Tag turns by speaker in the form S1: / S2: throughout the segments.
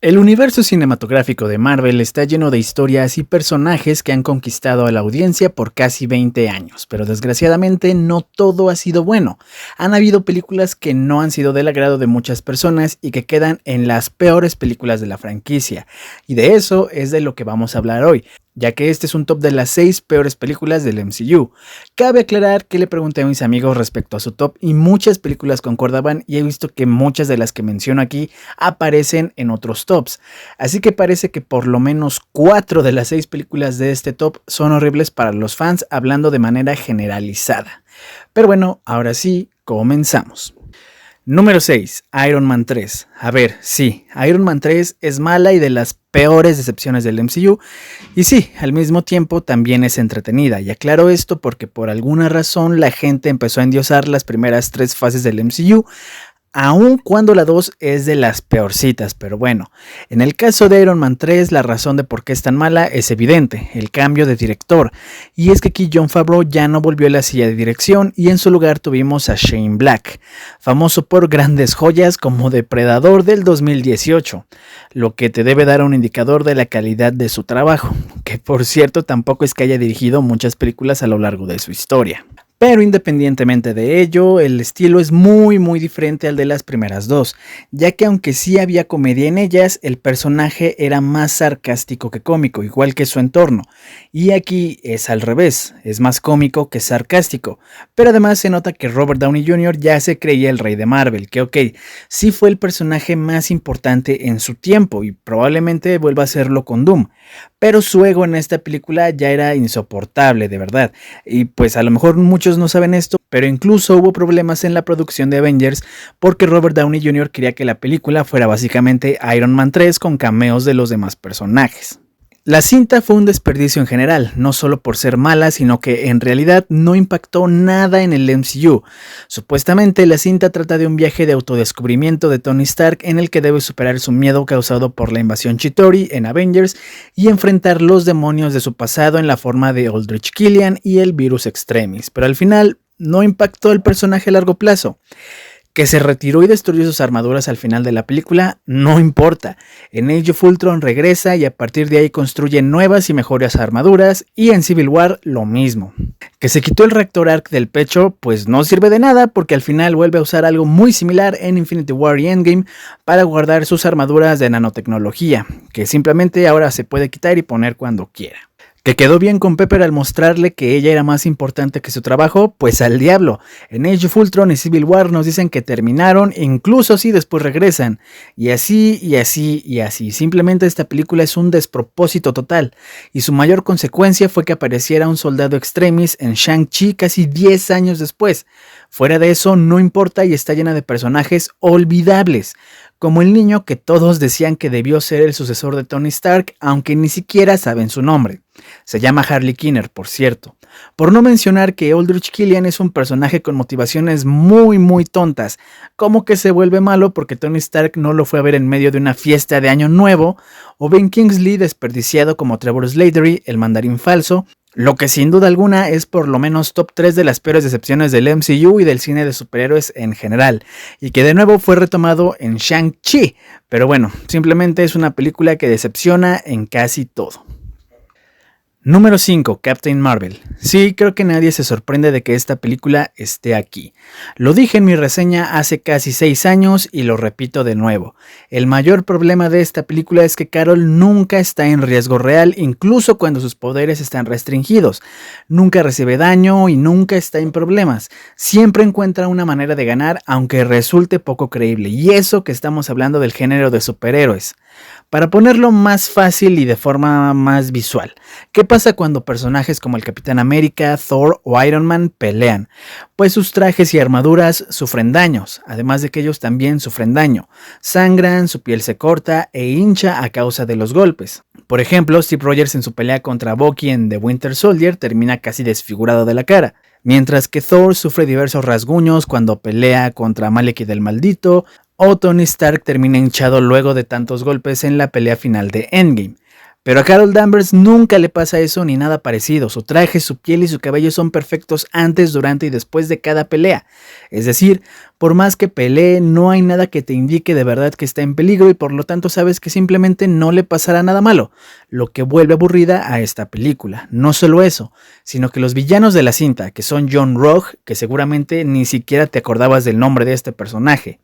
S1: El universo cinematográfico de Marvel está lleno de historias y personajes que han conquistado a la audiencia por casi 20 años, pero desgraciadamente no todo ha sido bueno. Han habido películas que no han sido del agrado de muchas personas y que quedan en las peores películas de la franquicia, y de eso es de lo que vamos a hablar hoy, ya que este es un top de las 6 peores películas del MCU. Cabe aclarar que le pregunté a mis amigos respecto a su top y muchas películas concordaban, y he visto que muchas de las que menciono aquí aparecen en otros tops. Así que parece que por lo menos 4 de las 6 películas de este top son horribles para los fans, hablando de manera generalizada. Pero bueno, ahora sí, comenzamos. Número 6, Iron Man 3. A ver, sí, Iron Man 3 es mala y de las peores decepciones del MCU, y sí, al mismo tiempo también es entretenida, y aclaro esto porque por alguna razón la gente empezó a endiosar las primeras 3 fases del MCU, aun cuando la 2 es de las peorcitas, pero bueno, en el caso de Iron Man 3 la razón de por qué es tan mala es evidente, el cambio de director, y es que aquí Jon Favreau ya no volvió a la silla de dirección y en su lugar tuvimos a Shane Black, famoso por grandes joyas como Depredador del 2018, lo que te debe dar un indicador de la calidad de su trabajo, que por cierto tampoco es que haya dirigido muchas películas a lo largo de su historia. Pero independientemente de ello, el estilo es muy diferente al de las primeras dos, ya que aunque sí había comedia en ellas, el personaje era más sarcástico que cómico, igual que su entorno, y aquí es al revés, es más cómico que sarcástico, pero además se nota que Robert Downey Jr. ya se creía el rey de Marvel, que sí fue el personaje más importante en su tiempo y probablemente vuelva a serlo con Doom, pero su ego en esta película ya era insoportable, de verdad, y pues a lo mejor muchos no saben esto, pero incluso hubo problemas en la producción de Avengers porque Robert Downey Jr. quería que la película fuera básicamente Iron Man 3 con cameos de los demás personajes. La cinta fue un desperdicio en general, no solo por ser mala, sino que en realidad no impactó nada en el MCU. Supuestamente la cinta trata de un viaje de autodescubrimiento de Tony Stark en el que debe superar su miedo causado por la invasión Chitauri en Avengers y enfrentar los demonios de su pasado en la forma de Aldrich Killian y el Virus Extremis, pero al final no impactó el personaje a largo plazo. Que se retiró y destruyó sus armaduras al final de la película, no importa. En Age of Ultron regresa y a partir de ahí construye nuevas y mejores armaduras, y en Civil War lo mismo. Que se quitó el reactor arc del pecho, pues no sirve de nada porque al final vuelve a usar algo muy similar en Infinity War y Endgame para guardar sus armaduras de nanotecnología, que simplemente ahora se puede quitar y poner cuando quiera. Que quedó bien con Pepper al mostrarle que ella era más importante que su trabajo, pues al diablo. En Age of Ultron y Civil War nos dicen que terminaron, incluso si después regresan. Y así, y así, y así. Simplemente esta película es un despropósito total. Y su mayor consecuencia fue que apareciera un soldado extremis en Shang-Chi casi 10 años después. Fuera de eso, no importa y está llena de personajes olvidables. Como el niño que todos decían que debió ser el sucesor de Tony Stark, aunque ni siquiera saben su nombre. Se llama Harley Quinner, por cierto. Por no mencionar que Aldrich Killian es un personaje con motivaciones muy tontas, como que se vuelve malo porque Tony Stark no lo fue a ver en medio de una fiesta de Año Nuevo, o Ben Kingsley desperdiciado como Trevor Slattery, el mandarín falso, lo que sin duda alguna es por lo menos top 3 de las peores decepciones del MCU y del cine de superhéroes en general, y que de nuevo fue retomado en Shang-Chi, pero bueno, simplemente es una película que decepciona en casi todo. Número 5, Captain Marvel. Sí, creo que nadie se sorprende de que esta película esté aquí. Lo dije en mi reseña hace casi 6 años y lo repito de nuevo. El mayor problema de esta película es que Carol nunca está en riesgo real, incluso cuando sus poderes están restringidos. Nunca recibe daño y nunca está en problemas. Siempre encuentra una manera de ganar, aunque resulte poco creíble. Y eso que estamos hablando del género de superhéroes. Para ponerlo más fácil y de forma más visual, ¿qué pasa cuando personajes como el Capitán América, Thor o Iron Man pelean? Pues sus trajes y armaduras sufren daños, además de que ellos también sufren daño. Sangran, su piel se corta e hincha a causa de los golpes. Por ejemplo, Steve Rogers en su pelea contra Bucky en The Winter Soldier termina casi desfigurado de la cara. Mientras que Thor sufre diversos rasguños cuando pelea contra Malekith del Maldito, o Tony Stark termina hinchado luego de tantos golpes en la pelea final de Endgame. Pero a Carol Danvers nunca le pasa eso ni nada parecido. Su traje, su piel y su cabello son perfectos antes, durante y después de cada pelea. Es decir, por más que pelee, no hay nada que te indique de verdad que está en peligro y por lo tanto sabes que simplemente no le pasará nada malo, lo que vuelve aburrida a esta película. No solo eso, sino que los villanos de la cinta, que son John Rogue, que seguramente ni siquiera te acordabas del nombre de este personaje,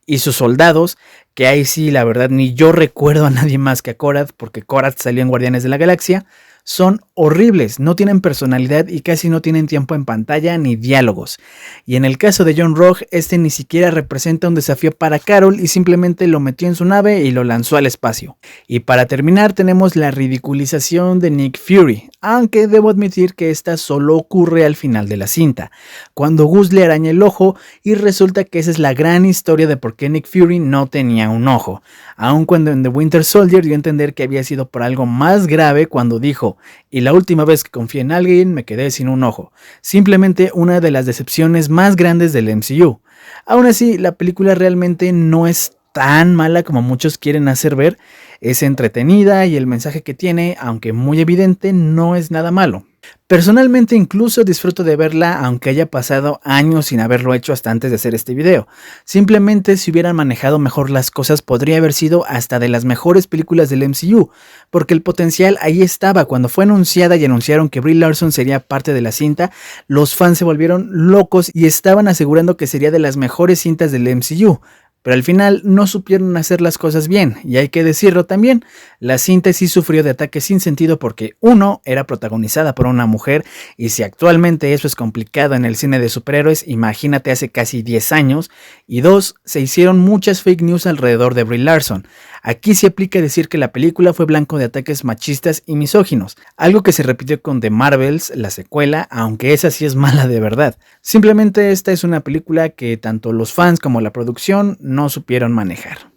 S1: y sus soldados, que ahí sí, la verdad, ni yo recuerdo a nadie más que a Korath, porque Korath salió en Guardianes de la Galaxia, son horribles, no tienen personalidad y casi no tienen tiempo en pantalla ni diálogos. Y en el caso de John Rogue, este ni siquiera representa un desafío para Carol y simplemente lo metió en su nave y lo lanzó al espacio. Y para terminar tenemos la ridiculización de Nick Fury, aunque debo admitir que esta solo ocurre al final de la cinta, cuando Gus le araña el ojo y resulta que esa es la gran historia de por qué Nick Fury no tenía un ojo, aun cuando en The Winter Soldier dio a entender que había sido por algo más grave cuando dijo: y la última vez que confié en alguien me quedé sin un ojo. Simplemente una de las decepciones más grandes del MCU. Aún así, la película realmente no es tan mala como muchos quieren hacer ver. Es entretenida y el mensaje que tiene, aunque muy evidente, no es nada malo. Personalmente incluso disfruto de verla aunque haya pasado años sin haberlo hecho hasta antes de hacer este video. Simplemente si hubieran manejado mejor las cosas podría haber sido hasta de las mejores películas del MCU, porque el potencial ahí estaba. Cuando fue anunciada y anunciaron que Brie Larson sería parte de la cinta, los fans se volvieron locos y estaban asegurando que sería de las mejores cintas del MCU. Pero al final no supieron hacer las cosas bien, y hay que decirlo también, la cinta sí sufrió de ataques sin sentido porque uno, era protagonizada por una mujer, y si actualmente eso es complicado en el cine de superhéroes, imagínate hace casi 10 años, y dos, se hicieron muchas fake news alrededor de Brie Larson. Aquí se aplica decir que la película fue blanco de ataques machistas y misóginos, algo que se repitió con The Marvels, la secuela, aunque esa sí es mala de verdad. Simplemente esta es una película que tanto los fans como la producción no supieron manejar.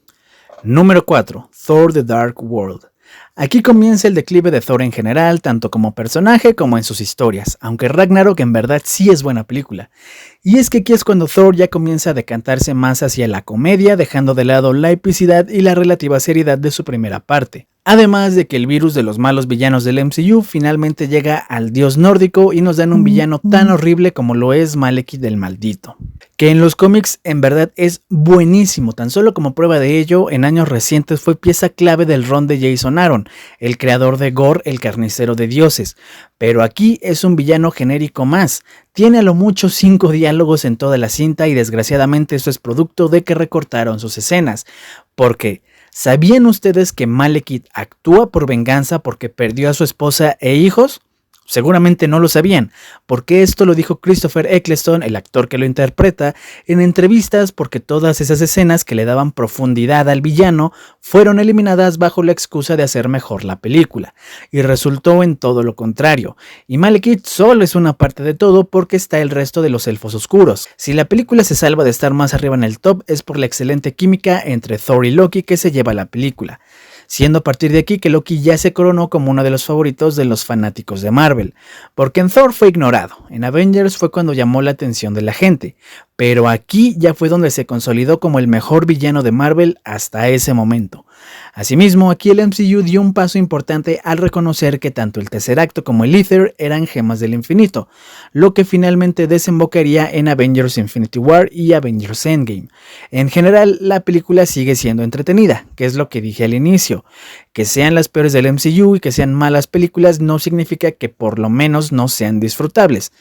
S1: Número 4. Thor: The Dark World. Aquí comienza el declive de Thor en general, tanto como personaje como en sus historias, aunque Ragnarok en verdad sí es buena película. Y es que aquí es cuando Thor ya comienza a decantarse más hacia la comedia, dejando de lado la epicidad y la relativa seriedad de su primera parte. Además de que el virus de los malos villanos del MCU finalmente llega al dios nórdico y nos dan un villano tan horrible como lo es Malekith el Maldito, que en los cómics en verdad es buenísimo. Tan solo como prueba de ello, en años recientes fue pieza clave del run de Jason Aaron, el creador de Gore, el carnicero de dioses. Pero aquí es un villano genérico más. Tiene a lo mucho 5 diálogos en toda la cinta y desgraciadamente eso es producto de que recortaron sus escenas. Porque ¿sabían ustedes que Malekith actúa por venganza porque perdió a su esposa e hijos? Seguramente no lo sabían, porque esto lo dijo Christopher Eccleston, el actor que lo interpreta, en entrevistas, porque todas esas escenas que le daban profundidad al villano fueron eliminadas bajo la excusa de hacer mejor la película, y resultó en todo lo contrario, y Malekith solo es una parte de todo porque está el resto de los elfos oscuros. Si la película se salva de estar más arriba en el top es por la excelente química entre Thor y Loki que se lleva la película, siendo a partir de aquí que Loki ya se coronó como uno de los favoritos de los fanáticos de Marvel, porque en Thor fue ignorado, en Avengers fue cuando llamó la atención de la gente, pero aquí ya fue donde se consolidó como el mejor villano de Marvel hasta ese momento. Asimismo, aquí el MCU dio un paso importante al reconocer que tanto el Tesseracto como el Aether eran gemas del infinito, lo que finalmente desembocaría en Avengers Infinity War y Avengers Endgame. En general, la película sigue siendo entretenida, que es lo que dije al inicio. Que sean las peores del MCU y que sean malas películas no significa que por lo menos no sean disfrutables.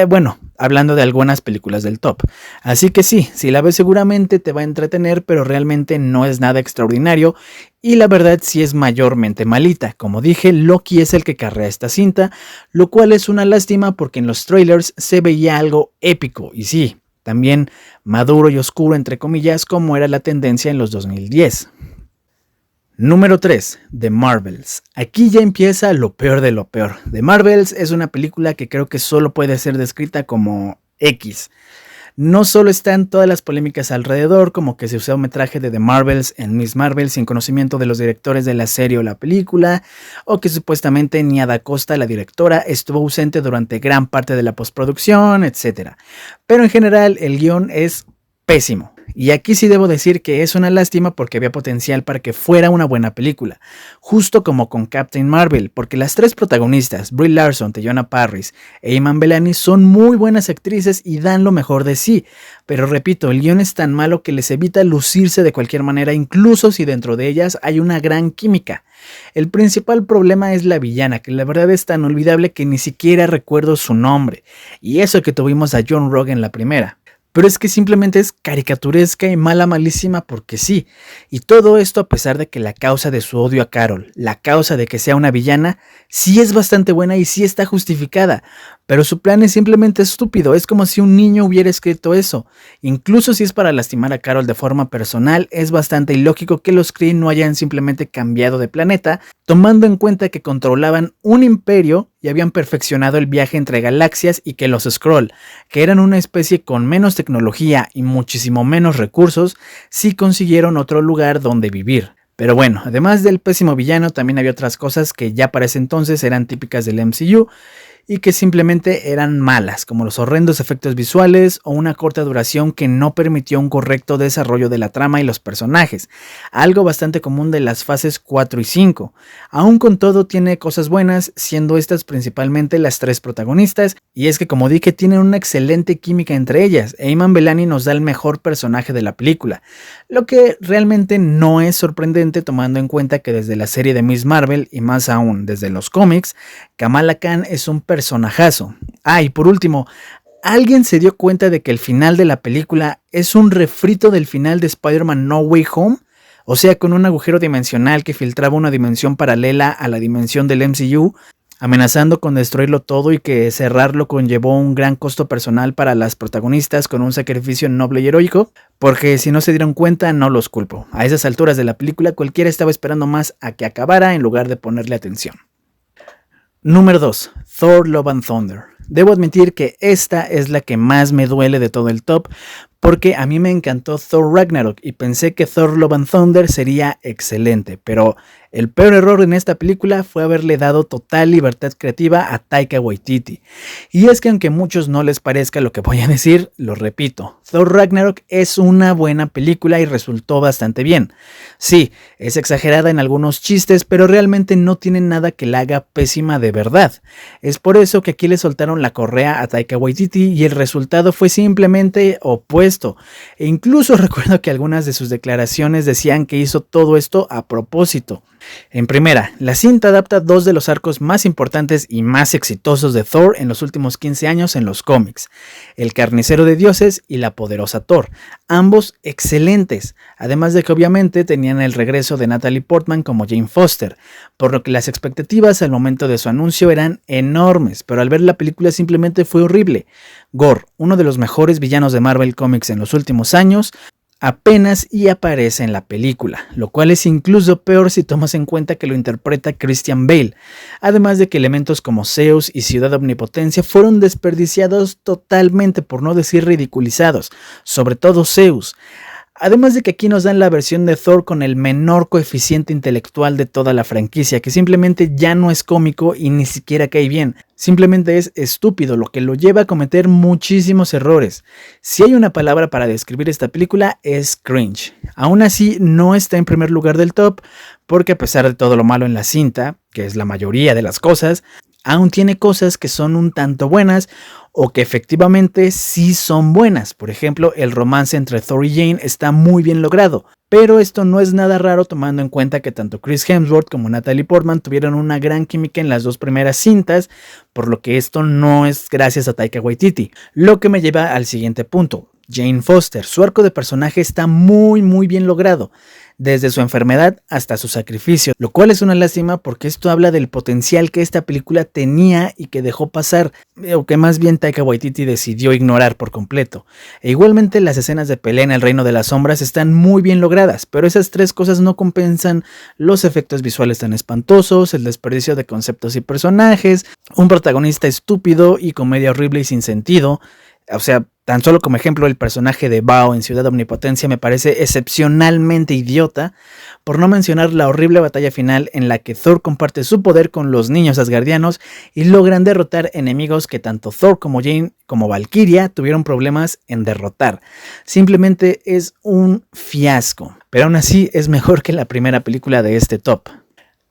S1: Bueno, hablando de algunas películas del top. Así que sí, si la ves seguramente te va a entretener, pero realmente no es nada extraordinario y la verdad sí es mayormente malita. Como dije, Loki es el que carrea esta cinta, lo cual es una lástima porque en los trailers se veía algo épico y sí, también maduro y oscuro entre comillas como era la tendencia en los 2010. Número 3. The Marvels. Aquí ya empieza lo peor de lo peor. The Marvels es una película que creo que solo puede ser descrita como X. No solo están todas las polémicas alrededor, como que se usó un metraje de The Marvels en Miss Marvel sin conocimiento de los directores de la serie o la película, o que supuestamente Nia Da Costa, la directora, estuvo ausente durante gran parte de la postproducción, etc. Pero en general el guión es pésimo. Y aquí sí debo decir que es una lástima porque había potencial para que fuera una buena película, justo como con Captain Marvel, porque las tres protagonistas, Brie Larson, Teyonah Parris e Iman Vellani, son muy buenas actrices y dan lo mejor de sí, pero repito, el guión es tan malo que les evita lucirse de cualquier manera, incluso si dentro de ellas hay una gran química. El principal problema es la villana, que la verdad es tan olvidable que ni siquiera recuerdo su nombre, y eso que tuvimos a John Rogue en la primera. Pero es que simplemente es caricaturesca y malísima porque sí. Y todo esto a pesar de que la causa de su odio a Carol, la causa de que sea una villana, sí es bastante buena y sí está justificada. Pero su plan es simplemente estúpido, es como si un niño hubiera escrito eso. Incluso si es para lastimar a Carol de forma personal, es bastante ilógico que los Kree no hayan simplemente cambiado de planeta, tomando en cuenta que controlaban un imperio y habían perfeccionado el viaje entre galaxias y que los Skrull, que eran una especie con menos tecnología y muchísimo menos recursos, sí consiguieron otro lugar donde vivir. Pero bueno, además del pésimo villano, también había otras cosas que ya para ese entonces eran típicas del MCU, y que simplemente eran malas, como los horrendos efectos visuales o una corta duración que no permitió un correcto desarrollo de la trama y los personajes, algo bastante común de las fases 4 y 5. Aún con todo tiene cosas buenas, siendo estas principalmente las tres protagonistas, y es que como dije tienen una excelente química entre ellas, e Iman Vellani nos da el mejor personaje de la película, lo que realmente no es sorprendente tomando en cuenta que desde la serie de Miss Marvel y más aún desde los cómics, Kamala Khan es un personajazo. Y por último, ¿alguien se dio cuenta de que el final de la película es un refrito del final de Spider-Man No Way Home? O sea, con un agujero dimensional que filtraba una dimensión paralela a la dimensión del MCU, amenazando con destruirlo todo y que cerrarlo conllevó un gran costo personal para las protagonistas con un sacrificio noble y heroico, porque si no se dieron cuenta no los culpo. A esas alturas de la película cualquiera estaba esperando más a que acabara en lugar de ponerle atención. Número 2. Thor Love and Thunder. Debo admitir que esta es la que más me duele de todo el top, porque a mí me encantó Thor Ragnarok y pensé que Thor Love and Thunder sería excelente, pero el peor error en esta película fue haberle dado total libertad creativa a Taika Waititi. Y es que aunque a muchos no les parezca lo que voy a decir, lo repito, Thor Ragnarok es una buena película y resultó bastante bien. Sí, es exagerada en algunos chistes, pero realmente no tiene nada que la haga pésima de verdad. Es por eso que aquí le soltaron la correa a Taika Waititi y el resultado fue simplemente opuesto. E incluso recuerdo que algunas de sus declaraciones decían que hizo todo esto a propósito. En primera, la cinta adapta dos de los arcos más importantes y más exitosos de Thor en los últimos 15 años en los cómics, El Carnicero de Dioses y La Poderosa Thor, ambos excelentes, además de que obviamente tenían el regreso de Natalie Portman como Jane Foster, por lo que las expectativas al momento de su anuncio eran enormes, pero al ver la película simplemente fue horrible. Gore, uno de los mejores villanos de Marvel Comics en los últimos años, apenas y aparece en la película, lo cual es incluso peor si tomas en cuenta que lo interpreta Christian Bale, además de que elementos como Zeus y Ciudad Omnipotencia fueron desperdiciados totalmente, por no decir ridiculizados, sobre todo Zeus. Además de que aquí nos dan la versión de Thor con el menor coeficiente intelectual de toda la franquicia, que simplemente ya no es cómico y ni siquiera cae bien, simplemente es estúpido, lo que lo lleva a cometer muchísimos errores. Si hay una palabra para describir esta película es cringe. Aún así no está en primer lugar del top, porque a pesar de todo lo malo en la cinta, que es la mayoría de las cosas, aún tiene cosas que son un tanto buenas o que efectivamente sí son buenas. Por ejemplo, el romance entre Thor y Jane está muy bien logrado, pero esto no es nada raro tomando en cuenta que tanto Chris Hemsworth como Natalie Portman tuvieron una gran química en las dos primeras cintas, por lo que esto no es gracias a Taika Waititi. Lo que me lleva al siguiente punto. Jane Foster, su arco de personaje está muy bien logrado, desde su enfermedad hasta su sacrificio, lo cual es una lástima porque esto habla del potencial que esta película tenía y que dejó pasar, o que más bien Taika Waititi decidió ignorar por completo. E igualmente las escenas de pelea en el Reino de las Sombras están muy bien logradas, pero esas tres cosas no compensan los efectos visuales tan espantosos, el desperdicio de conceptos y personajes, un protagonista estúpido y comedia horrible y sin sentido. O sea, tan solo como ejemplo, el personaje de Bao en Ciudad Omnipotencia me parece excepcionalmente idiota, por no mencionar la horrible batalla final en la que Thor comparte su poder con los niños asgardianos y logran derrotar enemigos que tanto Thor como Jane como Valkyria tuvieron problemas en derrotar. Simplemente es un fiasco, pero aún así es mejor que la primera película de este top.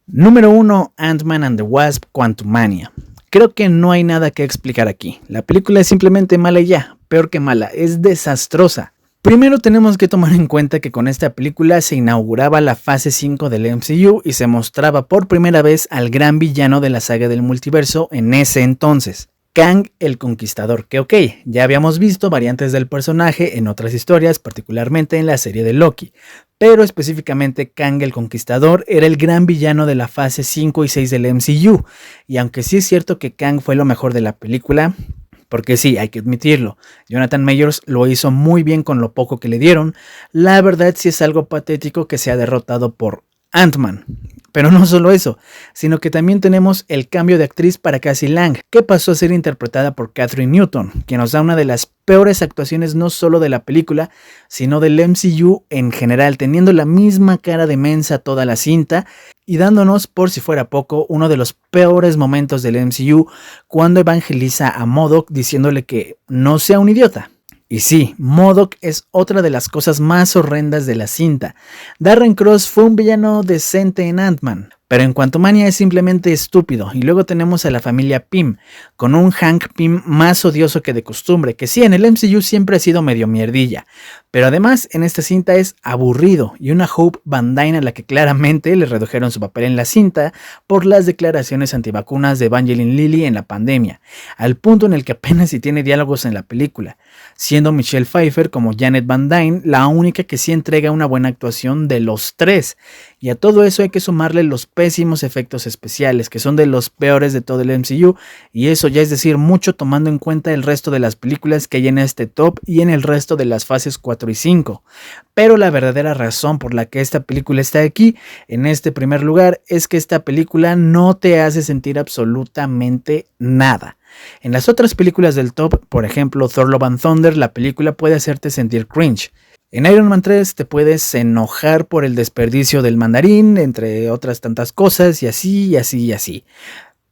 S1: Número 1, Ant-Man and the Wasp: Quantumania. Creo que no hay nada que explicar aquí. La película es simplemente mala y ya, peor que mala, es desastrosa. Primero tenemos que tomar en cuenta que con esta película se inauguraba la fase 5 del MCU y se mostraba por primera vez al gran villano de la saga del multiverso en ese entonces, Kang el Conquistador, que ya habíamos visto variantes del personaje en otras historias, particularmente en la serie de Loki, pero específicamente Kang el Conquistador era el gran villano de la fase 5 y 6 del MCU, y aunque sí es cierto que Kang fue lo mejor de la película, porque sí, hay que admitirlo, Jonathan Majors lo hizo muy bien con lo poco que le dieron, la verdad sí es algo patético que sea derrotado por Ant-Man. Pero no solo eso, sino que también tenemos el cambio de actriz para Cassie Lang, que pasó a ser interpretada por Kathryn Newton, que nos da una de las peores actuaciones no solo de la película, sino del MCU en general, teniendo la misma cara de mensa toda la cinta y dándonos, por si fuera poco, uno de los peores momentos del MCU cuando evangeliza a MODOK diciéndole que no sea un idiota. Y sí, MODOK es otra de las cosas más horrendas de la cinta. Darren Cross fue un villano decente en Ant-Man, pero en Quantumania es simplemente estúpido. Y luego tenemos a la familia Pym, con un Hank Pym más odioso que de costumbre, que sí, en el MCU siempre ha sido medio mierdilla, pero además en esta cinta es aburrido, y una Hope Van Dyne a la que claramente le redujeron su papel en la cinta por las declaraciones antivacunas de Evangeline Lilly en la pandemia, al punto en el que apenas si tiene diálogos en la película, siendo Michelle Pfeiffer como Janet Van Dyne la única que sí entrega una buena actuación de los tres. Y a todo eso hay que sumarle los pésimos efectos especiales, que son de los peores de todo el MCU, y eso ya es decir mucho tomando en cuenta el resto de las películas que hay en este top y en el resto de las fases 4 y 5. Pero la verdadera razón por la que esta película está aquí, en este primer lugar, es que esta película no te hace sentir absolutamente nada. En las otras películas del top, por ejemplo Thor Love and Thunder, la película puede hacerte sentir cringe. En Iron Man 3 te puedes enojar por el desperdicio del mandarín, entre otras tantas cosas, y así, y así, y así.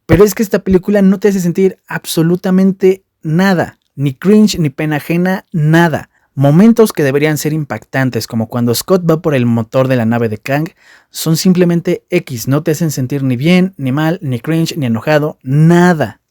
S1: Pero es que esta película no te hace sentir absolutamente nada, ni cringe, ni pena ajena, nada. Momentos que deberían ser impactantes, como cuando Scott va por el motor de la nave de Kang, son simplemente X, no te hacen sentir ni bien, ni mal, ni cringe, ni enojado, nada.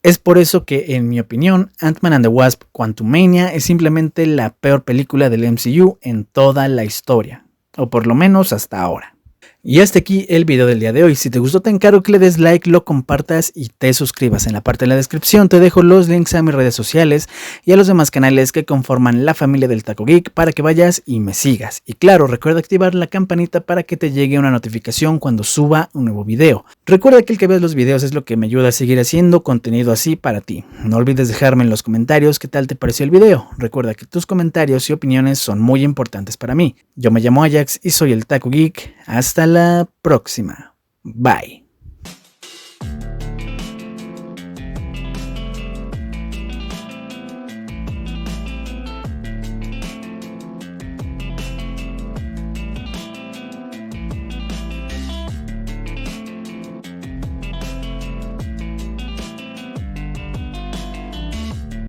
S1: Es por eso que, en mi opinión, Ant-Man and the Wasp: Quantumania es simplemente la peor película del MCU en toda la historia, o por lo menos hasta ahora. Y hasta aquí el video del día de hoy. Si te gustó, te encargo que le des like, lo compartas y te suscribas. En la parte de la descripción te dejo los links a mis redes sociales y a los demás canales que conforman la familia del Taco Geek para que vayas y me sigas. Y claro, recuerda activar la campanita para que te llegue una notificación cuando suba un nuevo video. Recuerda que el que veas los videos es lo que me ayuda a seguir haciendo contenido así para ti. No olvides dejarme en los comentarios qué tal te pareció el video. Recuerda que tus comentarios y opiniones son muy importantes para mí. Yo me llamo Ajax y soy el Taco Geek. Hasta la próxima. Bye.